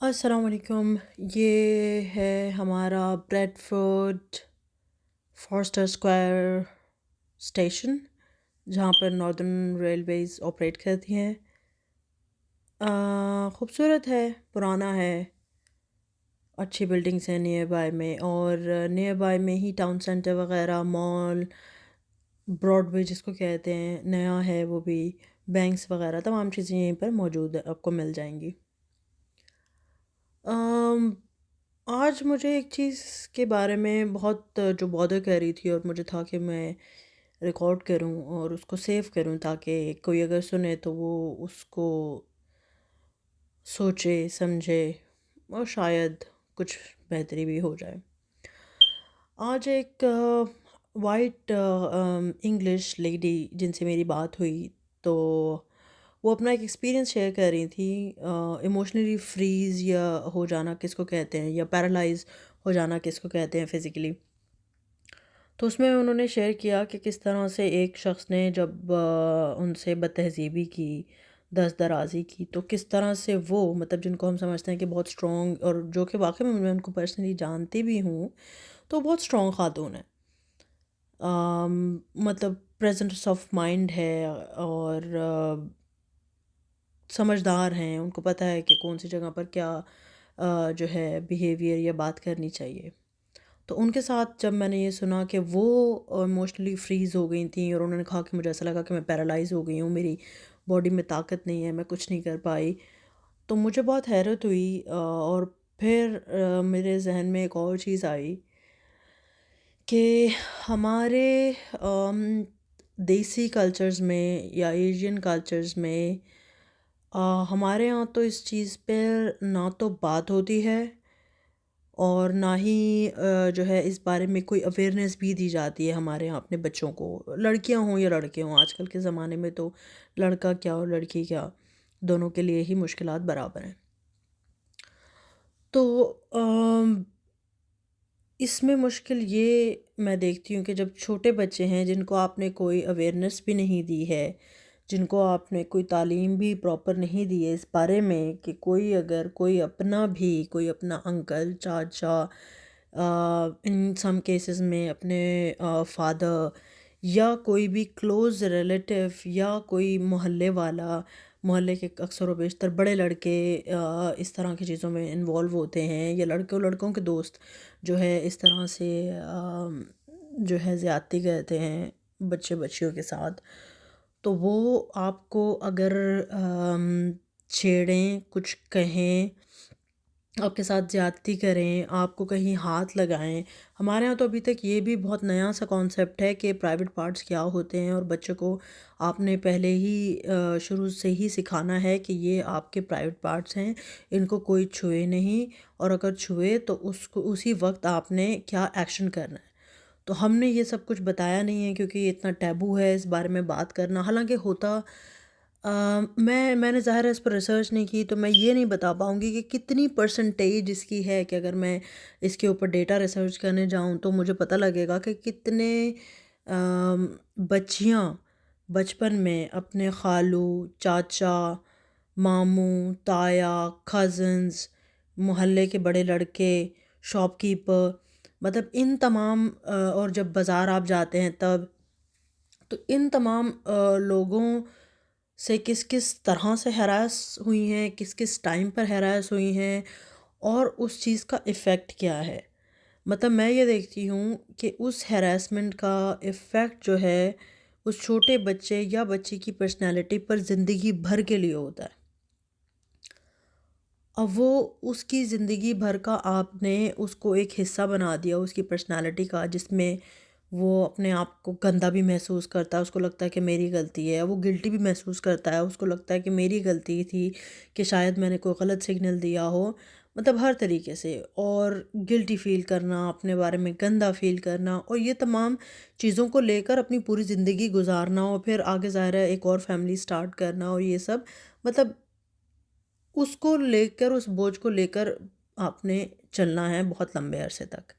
अस्सलाम वालेकुम। ये है हमारा ब्रेडफोर्ड फॉरेस्टर स्क्वायर स्टेशन, जहाँ पर नॉर्दर्न रेलवेज़ ऑपरेट करती हैं। खूबसूरत है, पुराना है, अच्छी बिल्डिंग्स हैं नियर बाय में, और नियर बाय में ही टाउन सेंटर वगैरह, मॉल, ब्रॉडवे जिसको कहते हैं, नया है वो भी, बैंक्स वगैरह तमाम चीज़ें यहीं पर मौजूद आपको मिल जाएंगी। अम, आज मुझे एक चीज़ के बारे में बहुत जो बॉदर कर रही थी, और मुझे था कि मैं रिकॉर्ड करूं और उसको सेव करूं, ताकि कोई अगर सुने तो वो उसको सोचे समझे और शायद कुछ बेहतरी भी हो जाए। आज एक वाइट इंग्लिश लेडी जिनसे मेरी बात हुई, तो वो अपना एक एक्सपीरियंस शेयर कर रही थी। इमोशनली फ्रीज़ या हो जाना किसको कहते हैं, या पैरालाइज हो जाना किसको कहते हैं फिज़िकली। तो उसमें उन्होंने शेयर किया कि किस तरह से एक शख्स ने जब उनसे बदतहज़ीबी की, दस्त दराज़ी की, तो किस तरह से वो, मतलब जिनको हम समझते हैं कि बहुत स्ट्रॉन्ग, और जो कि वाक़ई में मैं उनको पर्सनली जानती भी हूँ, तो बहुत स्ट्रॉन्ग ख़ातून है। मतलब प्रेजेंस ऑफ माइंड है, और समझदार हैं, उनको पता है कि कौन सी जगह पर क्या जो है बिहेवियर या बात करनी चाहिए। तो उनके साथ जब मैंने ये सुना कि वो इमोशनली फ्रीज़ हो गई थी, और उन्होंने कहा कि मुझे ऐसा लगा कि मैं पैरालाइज़ हो गई हूँ, मेरी बॉडी में ताकत नहीं है, मैं कुछ नहीं कर पाई, तो मुझे बहुत हैरत हुई। और फिर मेरे जहन में एक और चीज़ आई कि हमारे देसी कल्चर्स में या एशियन कल्चर्स में, हमारे यहाँ तो इस चीज़ पर ना तो बात होती है, और ना ही जो है इस बारे में कोई अवेयरनेस भी दी जाती है हमारे यहाँ अपने बच्चों को, लड़कियाँ हों या लड़के हों। आजकल के ज़माने में तो लड़का क्या और लड़की क्या, दोनों के लिए ही मुश्किलात बराबर हैं। तो इसमें मुश्किल ये मैं देखती हूँ कि जब छोटे बच्चे हैं जिनको आपने कोई अवेयरनेस भी नहीं दी है, जिनको आपने कोई तालीम भी प्रॉपर नहीं दी है इस बारे में कि कोई अगर कोई अपना अंकल, चाचा, इन सम केसेस में अपने फादर, या कोई भी क्लोज़ रिलेटिव, या कोई मोहल्ले वाला, मोहल्ले के अक्सर व बेशतर बड़े लड़के इस तरह की चीज़ों में इन्वॉल्व होते हैं, या लड़कों के दोस्त जो है इस तरह से जो है ज़्यादती करते हैं बच्चे बच्चियों के साथ, तो वो आपको अगर छेड़ें, कुछ कहें, आपके साथ ज़्यादती करें, आपको कहीं हाथ लगाएं। हमारे यहाँ तो अभी तक ये भी बहुत नया सा कॉन्सेप्ट है कि प्राइवेट पार्ट्स क्या होते हैं, और बच्चे को आपने पहले ही शुरू से ही सिखाना है कि ये आपके प्राइवेट पार्ट्स हैं, इनको कोई छुए नहीं, और अगर छुए तो उसको उसी वक्त आपने क्या एक्शन करना है। तो हमने ये सब कुछ बताया नहीं है, क्योंकि ये इतना टैबू है इस बारे में बात करना। हालांकि होता मैंने ज़ाहिर है इस पर रिसर्च नहीं की, तो मैं ये नहीं बता पाऊँगी कि कितनी परसेंटेज इसकी है, कि अगर मैं इसके ऊपर डेटा रिसर्च करने जाऊँ तो मुझे पता लगेगा कि कितने बच्चियाँ बचपन में अपने खालू, चाचा, मामू, ताया, कज़न्स, मोहल्ले के बड़े लड़के, शॉपकीपर, मतलब इन तमाम और जब बाज़ार आप जाते हैं तब, तो इन तमाम लोगों से किस किस तरह से हरास हुई हैं, किस किस टाइम पर हरास हुई हैं, और उस चीज़ का इफ़ेक्ट क्या है। मतलब मैं ये देखती हूँ कि उस हरासमेंट का इफ़ेक्ट जो है उस छोटे बच्चे या बच्ची की पर्सनैलिटी पर ज़िंदगी भर के लिए होता है। अब वो उसकी ज़िंदगी भर का आपने उसको एक हिस्सा बना दिया उसकी पर्सनैलिटी का, जिसमें वो अपने आप को गंदा भी महसूस करता है, उसको लगता है कि मेरी गलती है, वो गिल्टी भी महसूस करता है, उसको लगता है कि मेरी गलती थी, कि शायद मैंने कोई गलत सिग्नल दिया हो, मतलब हर तरीके से, और गिल्टी फ़ील करना, अपने बारे में गंदा फ़ील करना, और ये तमाम चीज़ों को लेकर अपनी पूरी ज़िंदगी गुजारना, और फिर आगे ज़ाहिर है एक और फैमिली स्टार्ट करना, और ये सब, मतलब उसको लेकर, उस बोझ को लेकर आपने चलना है बहुत लंबे अरसे तक।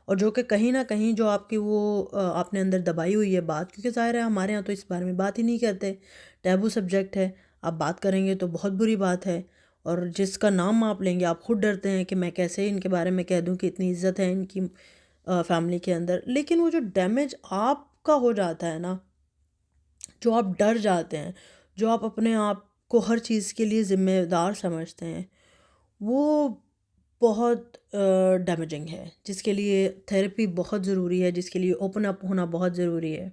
और जो कि कहीं न कहीं जो आपकी वो आपने अंदर दबाई हुई है बात, क्योंकि ज़ाहिर है हमारे यहाँ तो इस बारे में बात ही नहीं करते, टैबू सब्जेक्ट है, आप बात करेंगे तो बहुत बुरी बात है। और जिसका नाम आप लेंगे आप खुद डरते हैं कि मैं कैसे इनके बारे में कह दूं कि इतनी इज्जत है इनकी फैमिली के अंदर। लेकिन वो जो डैमेज आपका हो जाता है ना, जो आप डर जाते हैं, जो आप अपने आप को हर चीज़ के लिए ज़िम्मेदार समझते हैं, वो बहुत डैमेजिंग है, जिसके लिए थेरेपी बहुत ज़रूरी है, जिसके लिए ओपन अप होना बहुत ज़रूरी है।